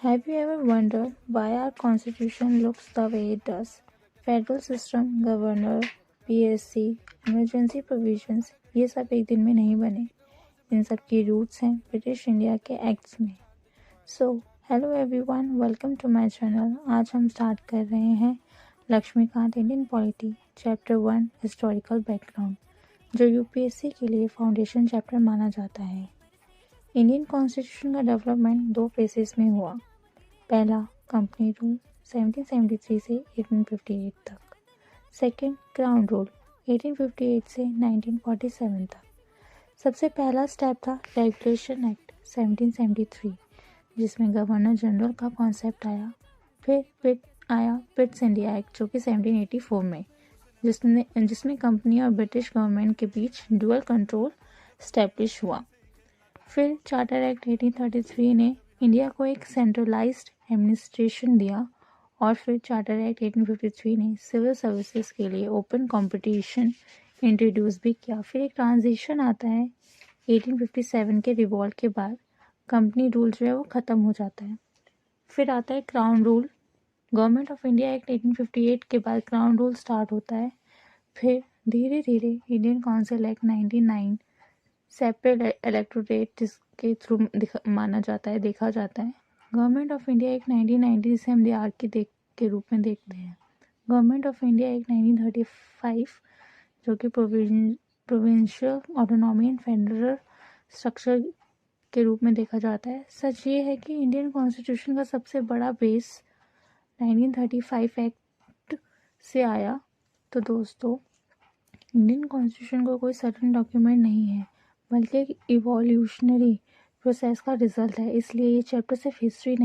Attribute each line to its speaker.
Speaker 1: Have you ever wondered why our constitution looks the way it does? Federal system, governor, PSC, emergency provisions, ये सब एक दिन में नहीं बने. इन सब की रूट्स हैं ब्रिटिश इंडिया के एक्ट्स में. So hello everyone, welcome to my channel. आज हम स्टार्ट कर रहे हैं Laxmikanth Indian polity chapter 1 historical background, जो यूपीएससी के लिए फाउंडेशन चैप्टर माना जाता है. इंडियन कॉन्स्टिट्यूशन का डेवलपमेंट दो फेसेस में हुआ. पहला कंपनी रूल 1773 से 1858 तक. सेकंड क्राउन रूल 1858 से 1947 तक. सबसे पहला स्टेप था रेगुलेशन एक्ट 1773, जिसमें गवर्नर जनरल का कॉन्सेप्ट आया. फिर आया पिट्स इंडिया एक्ट, जो कि 1784 में, जिसमें कंपनी और ब्रिटिश गवर्नमेंट के बीच डुअल कंट्रोल स्टैब्लिश हुआ. फिर चार्टर एक्ट 1833 ने इंडिया को एक सेंट्रलाइज्ड एडमिनिस्ट्रेशन दिया. और फिर चार्टर एक्ट 1853 ने सिविल सर्विसेज के लिए ओपन कंपटीशन इंट्रोड्यूस भी किया. फिर एक ट्रांजिशन आता है 1857 के रिवॉल्ट के बाद. कंपनी रूल जो है वो ख़त्म हो जाता है. फिर आता है crown rule. Government of India act 1858 के बाद क्राउन रूल स्टार्ट होता है. फिर धीरे धीरे Indian council act 99 separate electorate जिसके थ्रू माना जाता है, देखा जाता है. गवर्नमेंट ऑफ इंडिया एक्ट 1990 से हम आर के रूप में देखते हैं. गवर्नमेंट ऑफ इंडिया एक्ट 1935, जो कि provincial autonomy and federal structure के रूप में देखा जाता है. सच ये है कि इंडियन कॉन्स्टिट्यूशन का सबसे बड़ा बेस 1935 एक्ट से आया. तो दोस्तों, इंडियन कॉन्स्टिट्यूशन को कोई सर्टेन डॉक्यूमेंट नहीं है, बल्कि एक इवोल्यूशनरी प्रोसेस का रिजल्ट है. इसलिए ये चैप्टर सिर्फ हिस्ट्री नहीं